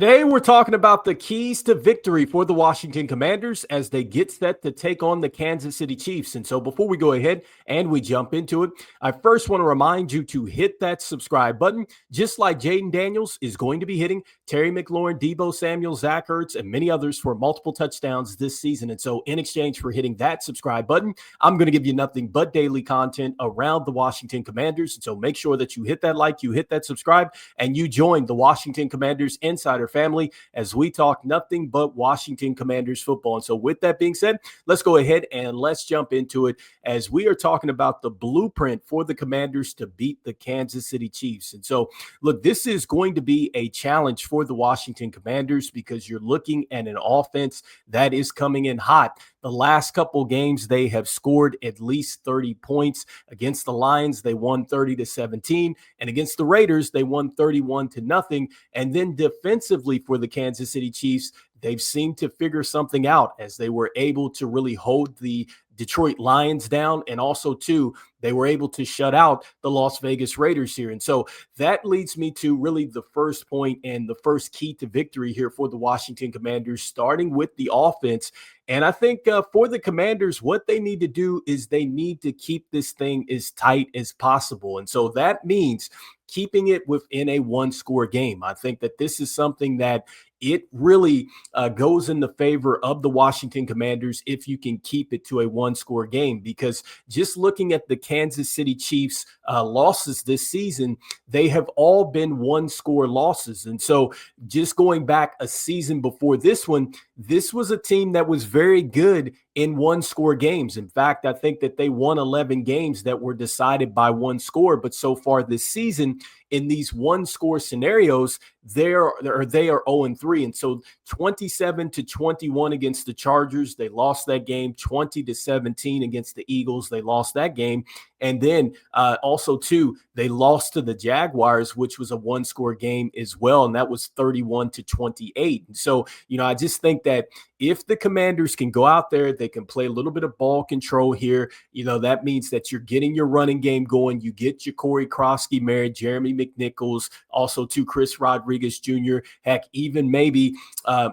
Today, we're talking about the keys to victory for the Washington Commanders as they get set to take on the Kansas City Chiefs. And so, before we go ahead and we jump into it, I first want to remind you to hit that subscribe button, just like Jaden Daniels is going to be hitting, Terry McLaurin, Debo Samuel, Zach Ertz, and many others for multiple touchdowns this season. And so, in exchange for hitting that subscribe button, I'm going to give you nothing but daily content around the Washington Commanders. And so, make sure that you hit that like, you hit that subscribe, and you join the Washington Commanders Insider family as we talk nothing but Washington Commanders football. And so with that being said, let's go ahead and let's jump into it as we are talking about the blueprint for the Commanders to beat the Kansas City Chiefs. And so, look, this is going to be a challenge for the Washington Commanders because you're looking at an offense that is coming in hot. The last couple games, they have scored at least 30 points. Against the Lions, they won 30-17. And against the Raiders, they won 31-0. And then defensively for the Kansas City Chiefs, they've seemed to figure something out as they were able to really hold the Detroit Lions down. And also, too, they were able to shut out the Las Vegas Raiders here. And so that leads me to really the first point and the first key to victory here for the Washington Commanders, starting with the offense. And I think for the Commanders, what they need to do is they need to keep this thing as tight as possible. And so that means keeping it within a one-score game. I think that this is something that it really goes in the favor of the Washington Commanders if you can keep it to a one-score game, because just looking at the Kansas City Chiefs losses this season, they have all been one-score losses. And so just going back a season before this one, this was a team that was very good in one-score games. In fact, I think that they won 11 games that were decided by one score. But so far this season, in these one-score scenarios, they are 0-3. And so 27-21 against the Chargers, they lost that game. 20-17 against the Eagles, they lost that game. And then also, too, they lost to the Jaguars, which was a one-score game as well, and that was 31-28. And so, I just think that if the Commanders can go out there, they can play a little bit of ball control here. That means that you're getting your running game going. You get your Corey Krosky married, Jeremy McNichols, also to Chris Rodriguez Jr., heck, even maybe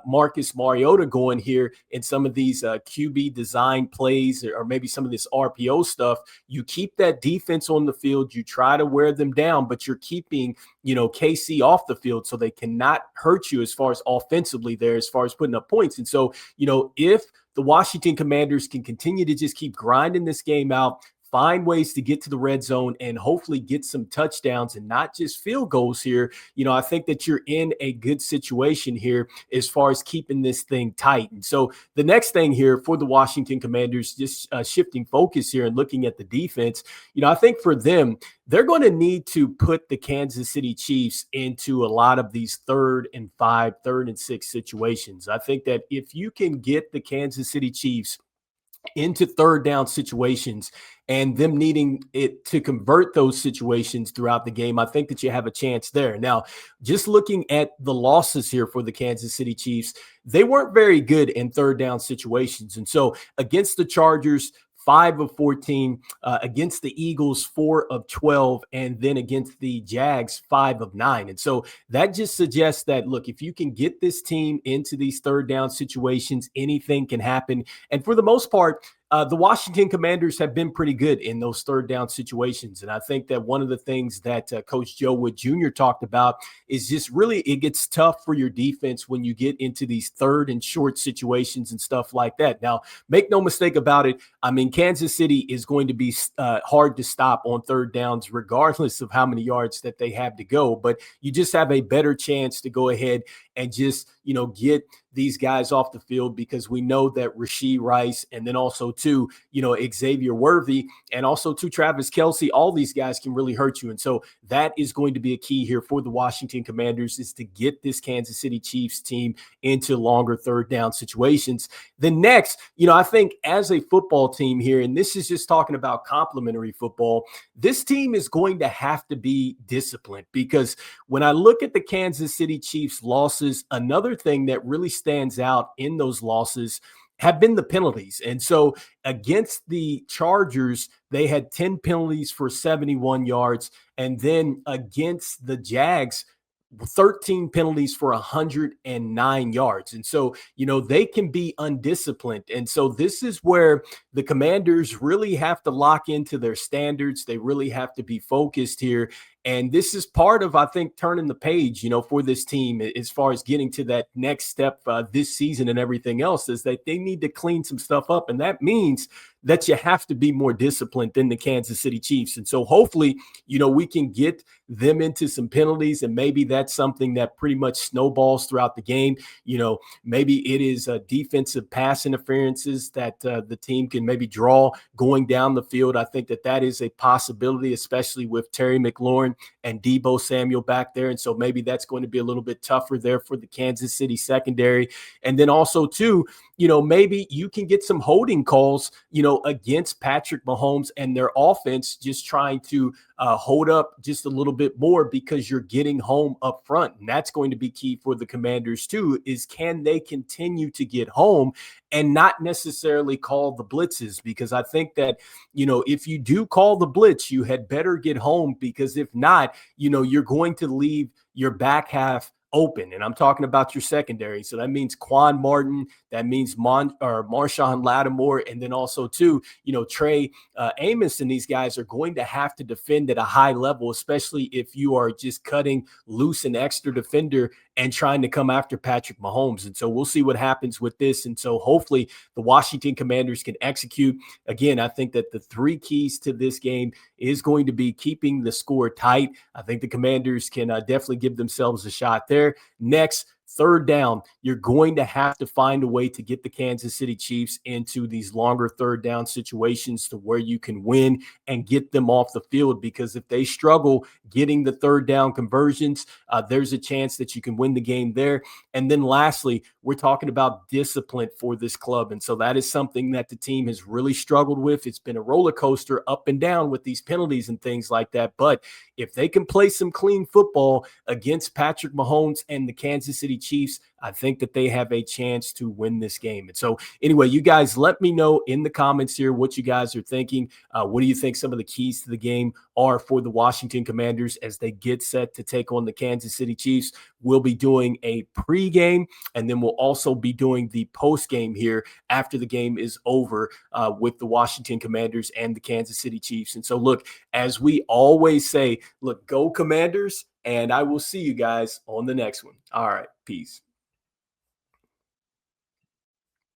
Marcus Mariota going here in some of these QB design plays or maybe some of this RPO stuff. You keep that defense on the field. You try to wear them down, but you're keeping, KC off the field so they cannot hurt you as far as offensively there, as far as putting up points. And so, if the Washington Commanders can continue to just keep grinding this game out, find ways to get to the red zone and hopefully get some touchdowns and not just field goals here, I think that you're in a good situation here as far as keeping this thing tight. And so the next thing here for the Washington Commanders, just shifting focus here and looking at the defense, I think for them, they're going to need to put the Kansas City Chiefs into a lot of these 3rd and 5, 3rd and 6 situations. I think that if you can get the Kansas City Chiefs into third down situations and them needing it to convert those situations throughout the game, I think that you have a chance there. Now, just looking at the losses here for the Kansas City Chiefs, they weren't very good in third down situations. And so against the Chargers, 5 of 14, against the Eagles, 4 of 12, and then against the Jags, 5 of 9. And so that just suggests that, look, if you can get this team into these third down situations, anything can happen. And for the most part, the Washington Commanders have been pretty good in those third down situations. And I think that one of the things that Coach Joe Wood Jr. talked about is just really it gets tough for your defense when you get into these third and short situations and stuff like that. Now, make no mistake about it. I mean, Kansas City is going to be hard to stop on third downs, regardless of how many yards that they have to go. But you just have a better chance to go ahead and just, get these guys off the field, because we know that Rashee Rice and then also too, Xavier Worthy and also to Travis Kelce, all these guys can really hurt you. And so that is going to be a key here for the Washington Commanders, is to get this Kansas City Chiefs team into longer third down situations. The next, I think as a football team here, and this is just talking about complementary football, this team is going to have to be disciplined, because when I look at the Kansas City Chiefs losses, another thing that really stands out in those losses have been the penalties. And so against the Chargers, they had 10 penalties for 71 yards. And then against the Jags, 13 penalties for 109 yards. And so, they can be undisciplined. And so this is where the Commanders really have to lock into their standards. They really have to be focused here. And this is part of, I think, turning the page, for this team as far as getting to that next step this season and everything else, is that they need to clean some stuff up. And that means that you have to be more disciplined than the Kansas City Chiefs. And so hopefully, we can get them into some penalties, and maybe that's something that pretty much snowballs throughout the game. Maybe it is defensive pass interferences that the team can maybe draw going down the field. I think that is a possibility, especially with Terry McLaurin and Deebo Samuel back there. And so maybe that's going to be a little bit tougher there for the Kansas City secondary. And then also too, maybe you can get some holding calls, against Patrick Mahomes and their offense, just trying to hold up just a little bit more because you're getting home up front. And that's going to be key for the Commanders too, is can they continue to get home and not necessarily call the blitzes? Because I think that, if you do call the blitz, you had better get home, because if not, you're going to leave your back half open. And I'm talking about your secondary. So that means Quan Martin, that means Marshawn Lattimore, and then also too, Trey Amos, and these guys are going to have to defend at a high level, especially if you are just cutting loose an extra defender and trying to come after Patrick Mahomes. And so we'll see what happens with this. And so hopefully the Washington Commanders can execute. Again, I think that the three keys to this game is going to be keeping the score tight. I think the Commanders can definitely give themselves a shot there. Next, third down, you're going to have to find a way to get the Kansas City Chiefs into these longer third down situations to where you can win and get them off the field, because if they struggle getting the third down conversions, there's a chance that you can win the game there. And then lastly, we're talking about discipline for this club. And so that is something that the team has really struggled with. It's been a roller coaster up and down with these penalties and things like that. But if they can play some clean football against Patrick Mahomes and the Kansas City Chiefs, I think that they have a chance to win this game. And so anyway, you guys let me know in the comments here what you guys are thinking. What do you think some of the keys to the game are for the Washington Commanders as they get set to take on the Kansas City Chiefs? We'll be doing a pregame, and then we'll also be doing the postgame here after the game is over with the Washington Commanders and the Kansas City Chiefs. And so look, as we always say, look, go Commanders, and I will see you guys on the next one. All right, peace.